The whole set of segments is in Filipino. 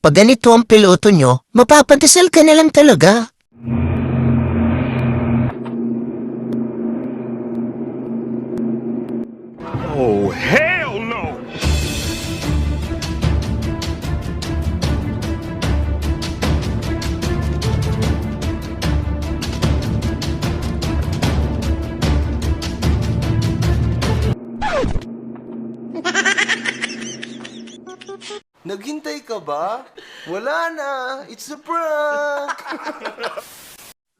Pag ganito ang piloto nyo, mapapandasal ka na lang talaga. Oh, hell no! Naghintay ka ba? Wala na. It's a prank.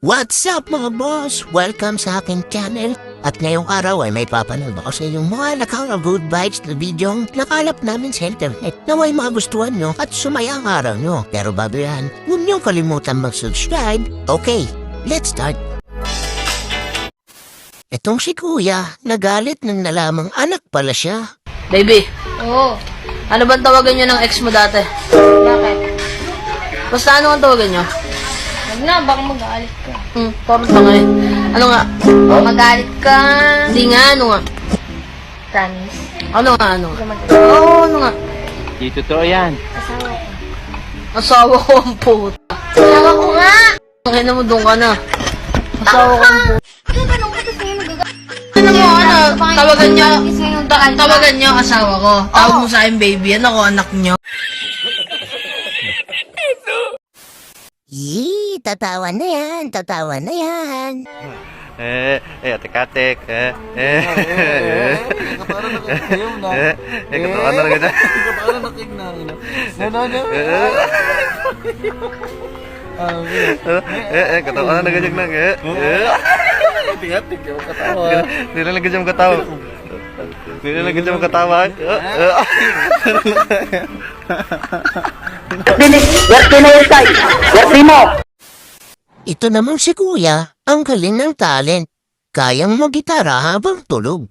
What's up mga boss? Welcome sa aking channel. At ngayong araw ay may papanood ako sa inyong mga nakaka-good vibes na videong nakalap namin sa internet na may magustuhan nyo at sumaya ang araw nyo. Pero bago yan, huwag nyo kalimutan mag-subscribe. Okay, let's start. Itong si Kuya, nagalit nang nalamang anak pala siya. Baby, Oo. ano bang tawagan nyo ng ex mo dati? Bakit? Basta ano ang tawagan nyo? Huwag na, baka magalit ka. Parang tanga eh. Ano nga? Magalit ka. Hindi nga, ano nga? Promise. Ano nga, ano nga? Huwag ka mag- Oo, ano nga? Di totoo yan. Asawa ko. Asawa ko ang puta. Asawa ko nga! Ang ina mo, doon ka na. Asawa ko ang puta. Tatanong ko tapos ngayon nagagal. Ano mo, ano? Tawagan nyo. Tawagan Tawagan nyo, asawa ko. Tawag mo sa akin, baby. Ano ko, anak nyo? Yee, tatawa na yan, tatawa na yan. Atik-atik. Parang nakikinaw na. Katawa na lang ito. Parang nakikinaw na. Katawa na nagajag nang. Atik-atik yung katawa. Hindi na nagajag yung katawa. Hindi na nagajag yung katawa. Ito naman si Kuya, ang galing ng talent. Kayang mag-gitara habang tulog.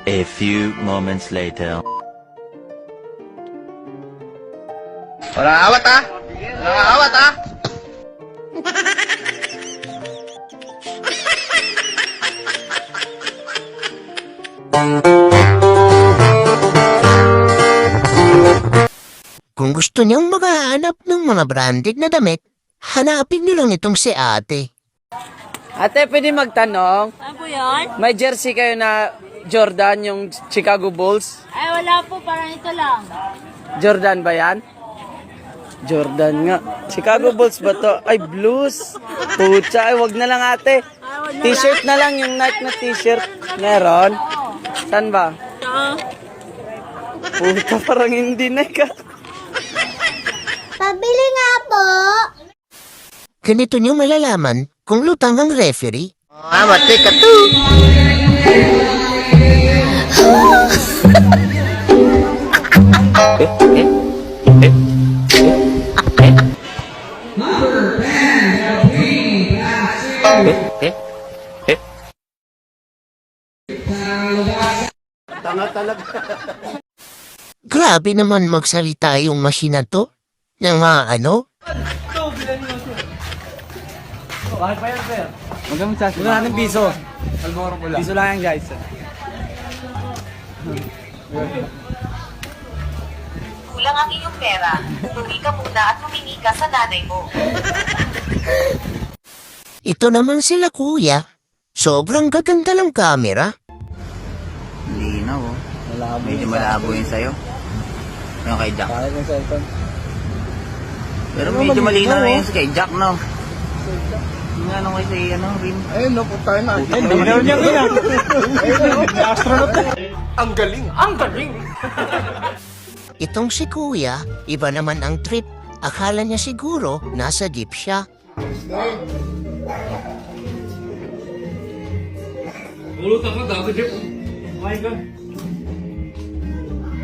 A few moments later. Walang awat ah! Walang awat ah! Kung gusto niyang maghahanap ng mga branded na damit, hanapin niyo lang itong si ate. Ate, pwede magtanong? Ano po yun? May jersey kayo na Jordan, yung Chicago Bulls? Ay, wala po. Parang ito lang. Jordan ba yan? Jordan nga. Chicago Bulls ba to? Ay, blues. Pucha, ay wag na lang ate. T-shirt na lang, yung Nike na t-shirt. Meron? Saan ba? Puta, parang hindi na ka. Pabili nga po. Ganito niyo malalaman kung lutang ang referee. Mati ka to! Grabe naman magsalita yung machine na to. Ng mga ano? Wala ng piso. Piso lang yan, guys. Kulang ang iyong pera. Umuwi ka muna at humingi ka sa nanay mo. Ito naman sila Kuya. Sobrang gaganda ng camera. Linaw oh. Medyo malabo yun sa'yo. Yung kay Jack. Pero medyo malinaw na yun kay Jack, no? Yung ano kayo sa ano, Rim? Ayun, no, tayo na. Linaw niya kaya. Ang galing! Ang galing! Itong si Kuya, iba naman ang trip. Akala niya siguro nasa jeep siya.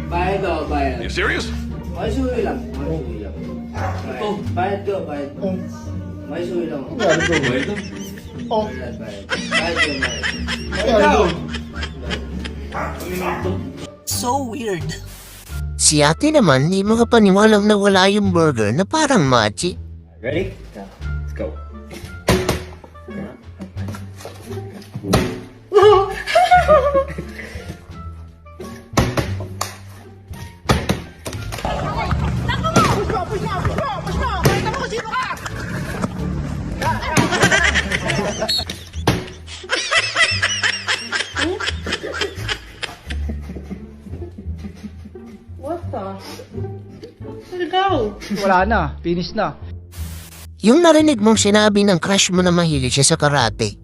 Bayad o, bayad. You serious? May suwi lang. Ito, bayad ko, bayad. May suwi lang. Bayad. So weird. Si ate naman, di makapaniwalang nawala yung burger na parang machi. Ready? Let's go. Wala na, finish na. Yung narinig mong sinabi ng crush mo na mahilig siya sa karate.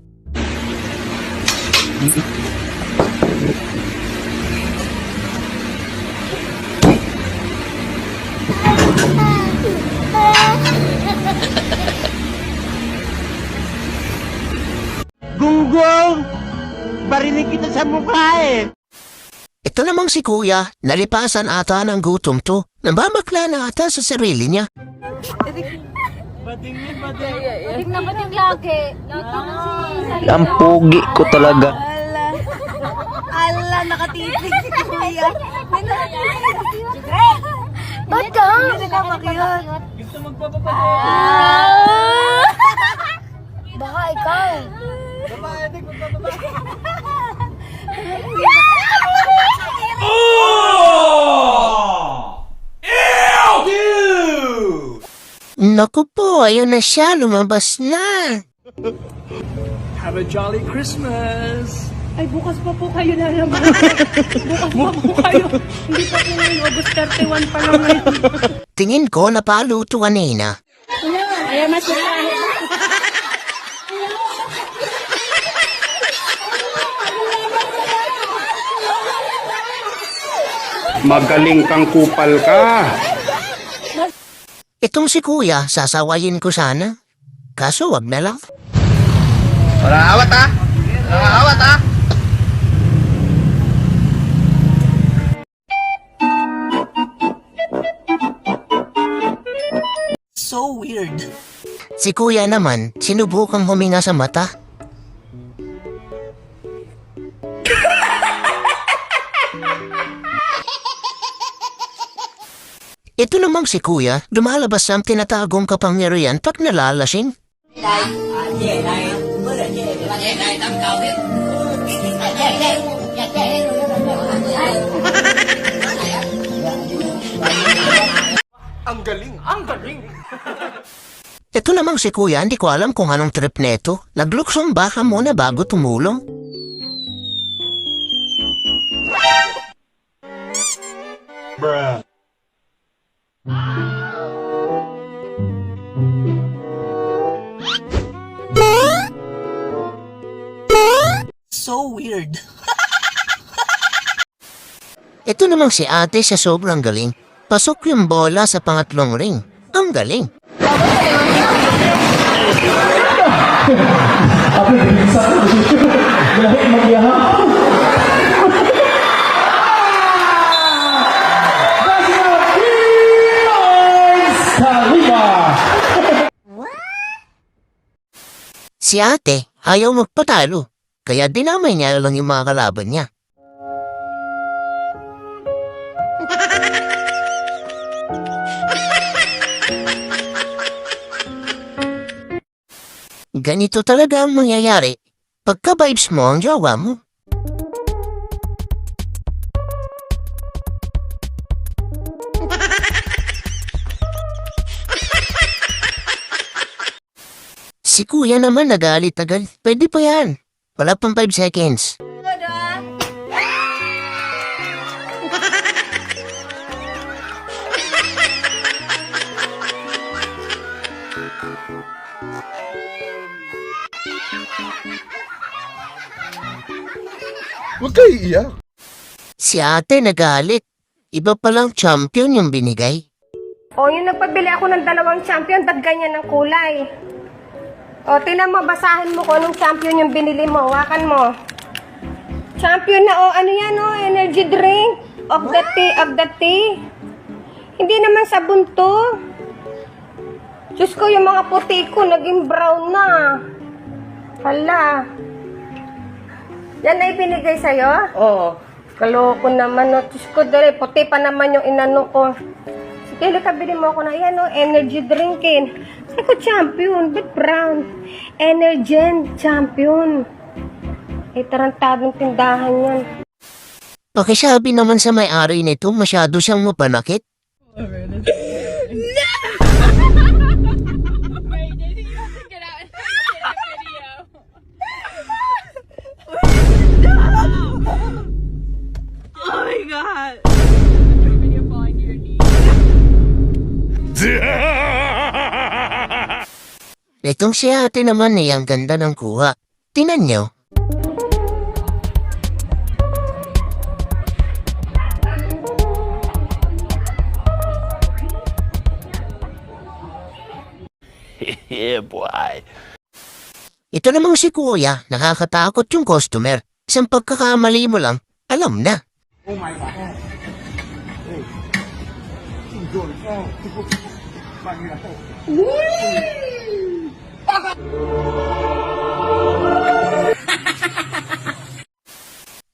Gunggong! Barinig kita sa mukha eh! Ito namang si kuya, nalipasan ata ng gutom to. Nambamakla na ata sa sarili niya. Bating na bating lagi. Lagi na si... Ang pogi ko talaga. Ala, nakatitig si kuya. Ba't ka? Hindi ka makiyot. Gusto magpapapagod. Baka ikaw. Naku po, ayun na siya, lumabas na. Have a jolly Christmas! Ay, bukas pa po kayo na naman. Bukas pa po kayo. Hindi pa po ngayon. August 31 pa lang ngayon. Tingin ko napaluto kanina. Ayan, mas Magaling kang kupal ka. Itong si kuya, sasawayin ko sana. Kaso wag na lang. Walang awat ha? Walang awat ha? So weird. Si kuya naman, sinubukang huminga sa mata. Ito namang si kuya, lumalabas ang tinatagong kapangyarihan pag nalalasing. Ang galing! Ang galing! Ito namang si kuya, hindi ko alam kung anong trip neto. Nagluksong baka muna bago tumulong. So weird. Ito namang si ate sa sobrang galing. Pasok yung bola sa pangatlong ring. Ang galing. Si ate ayaw magpatalo. Kaya dinamay niya lang yung mga kalaban niya. Ganito talaga ang mangyayari pagka-vibes mo ang jowa mo. Si kuya naman nagalit agad. Pwede pa yan. Wala pang 5 seconds. Huwag kayo iiyak. Si ate nagalit. Iba palang champion yung binigay. O, yung nagpabili ako ng 2 champion, ba't ganyan ang kulay? O, tinan mo, basahin mo kung anong champion yung binili mo. Hawakan mo. Champion na, o, ano yan, o, energy drink of the tea. Hindi naman sabon to. Diyos ko, yung mga puti ko, naging brown na. Hala. Yan ay binigay sa'yo? Oo. Kaloko naman, no. Diyos ko, dali, puti pa naman yung inano ko. Sige, kabili mo ako na yan, no. Energy drinkin. Sabi ko, champion. Ba't brown? Energen champion. Eh, tarantadong tindahan yan. Pakisabi naman sa may-ari nito, masyado siyang mapanakit. Oh my God! Itong si ate naman ang ganda ng kuha. Tingnan nyo. Yeah, boy. Ito namang si kuya, nakakatakot yung customer. Isang pagkakamali mo lang, alam na.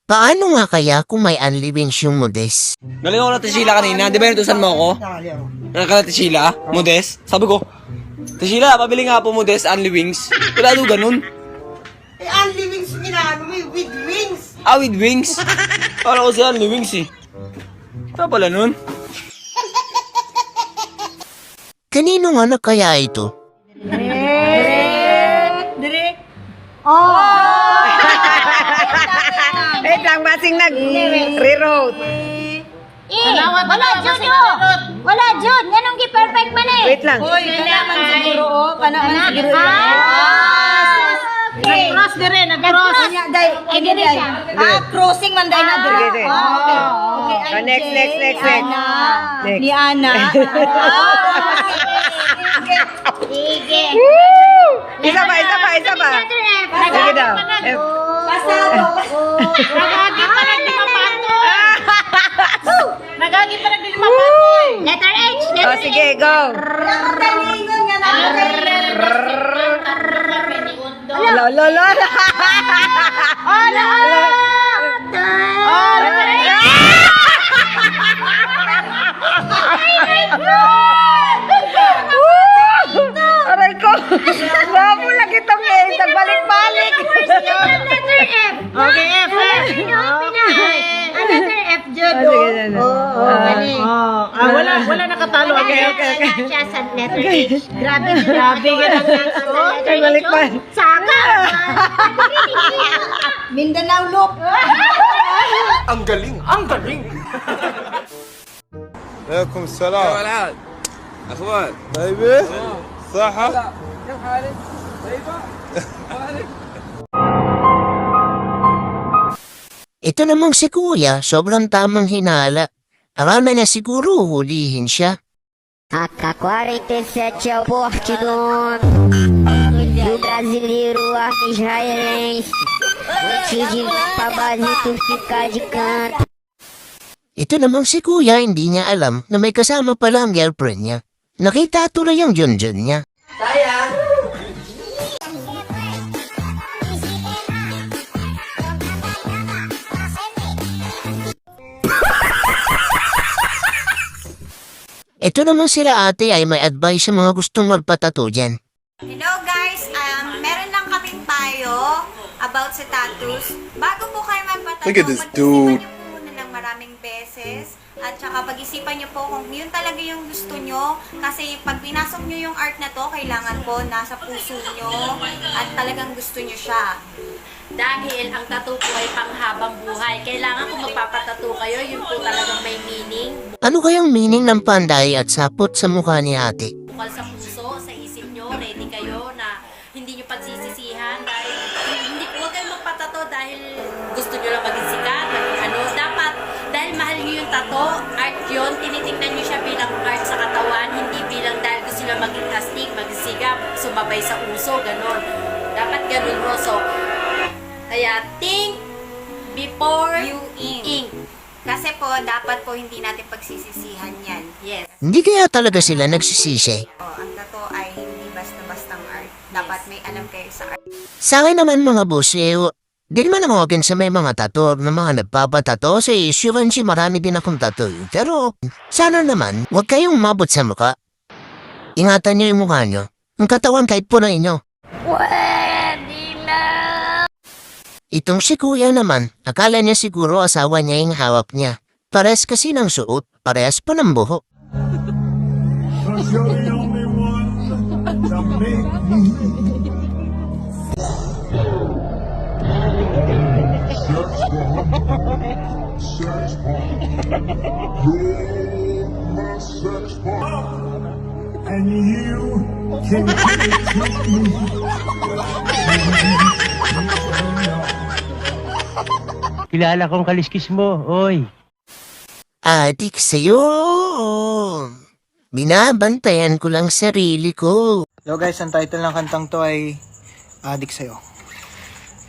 Paano nga kaya kung may only wings yung Modest? Galing ako na Tishila kanina. Di ba inutusan mo ako? Nakakala Tishila? Modest? Sabi ko, Tishila, pabili nga po Modest, only wings. Wala daw ganun. Only wings inaano mo with wings. Ah, with wings? Para ko siya only wings eh. Saan pala nun? Kanino nga na kaya ito? Wait lang, basing nag-reroute. Wala Jud oh. Wala Jud. Ganun gi-perfect man eh. Wait lang. Hoy, kailangan siguro oh. Kanaan siguro. Okay. Nag-cross dire, nag-cross. Ay, dire siya. Crossing man dahil na dire. Sige. Okay. Next. Ni Ana. Sige. Isa pa. Sige daw. Pasado. Nagagi pa lang di mapato. Nagagi pa lang di mapato. Letter H. Oh, sige, go. Lolo. Aray ko. Bago lang itong nagbalik-balik. Letter F. Okay, F. Letter F, Jud. Wala nakatalo. Okay. Siya sa letter H. Grabe yan ang Nagbalik pa. Saka. Mindanao look. Ang galing! عليكم السلام. اخوان طيبه؟ صحة؟ كيف حالك؟ طيبة؟ Ito namang si kuya, sobrang tamang hinala. Arama na siguro hulihin siya. AK-47 é o porte do homem, do brasileiro israelense, de pra base tu ficar de canto. Ito namang si kuya, hindi niya alam na may kasama pala ang girlfriend niya. Nakita tuloy ang Junjun niya. Ito naman sila ate ay may advice sa mga gustong magpatato dyan. Hello guys, meron lang kaming payo about sa tattoos. Bago po kayo magpatato, Look at this pag-isipan dude. niyo po muna ng maraming beses. At saka pag-isipan niyo po kung yun talaga yung gusto niyo. Kasi pag pinasok niyo yung art na to, kailangan po nasa puso niyo at talagang gusto niyo siya. Dahil ang tattoo po ay panghabang buhay. Kailangan kung magpapatattoo kayo, yun po talagang may meaning. Ano kayang meaning ng panday at sapot sa mukha ni ate? Bukal sa puso, sa isip nyo, ready kayo na hindi nyo pagsisisihan. Dahil hindi po huwag kayong magpatato dahil gusto nyo lang maging sikat, maging ano. Dapat, dahil mahal nyo yung tattoo, art yun, tinitingnan nyo siya bilang art sa katawan, hindi bilang dahil gusto nyo maging astig, maging sigap, sumabay sa uso, ganon. Dapat ganon mo. So, kaya think before You ink. Kasi po, dapat po hindi natin pagsisisihan yan. Yes. Hindi kaya talaga sila nagsisisi. Ang tattoo ay hindi basta-bastang art. Dapat may alam kayo sa art. Sa akin naman mga boss, di naman namawagin sa may mga tattoo na mga nagpapatato sa isuran si marami din akong tattoo. Pero sana naman, huwag kayong mabot sa mukha. Ingatan niyo yung mukha niyo. Ang katawan kahit punain niyo. Itong si kuya naman, akala niya siguro asawa niya yung hawak niya. Parehas kasi ng suot, parehas pa ng buhok. Kilala kong kaliskis mo, oy. Adik sa'yo. Binabantayan ko lang sarili ko. Yo guys, ang title ng kantang to ay Adik Sa'yo.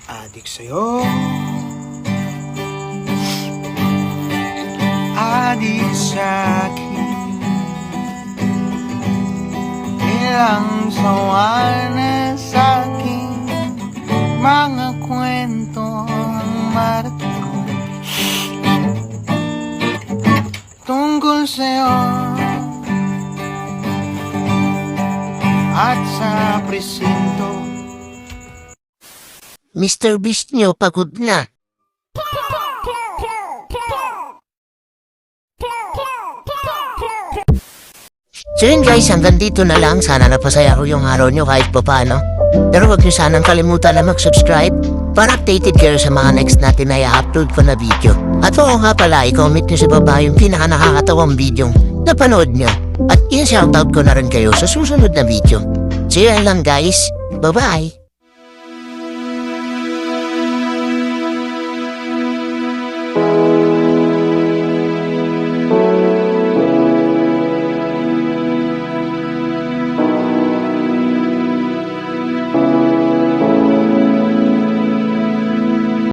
Adik sa'yo. Adik sa'kin. Ilang sawa na sa'king mga kwento ang marating tungkol sa'yo at sa presinto. Mr. Beast nyo, pagod na. So yun guys, hanggang dito na lang. Sana napasaya ko yung araw nyo kahit pa paano. Pero huwag nyo sanang kalimutan na mag-subscribe para updated kayo sa mga next natin na i-upload ko na video. At oo nga pala, i-comment nyo sa baba yung pinaka-nakakatawang video na panood nyo. At i-shoutout ko na rin kayo sa susunod na video. So yun lang guys, bye-bye!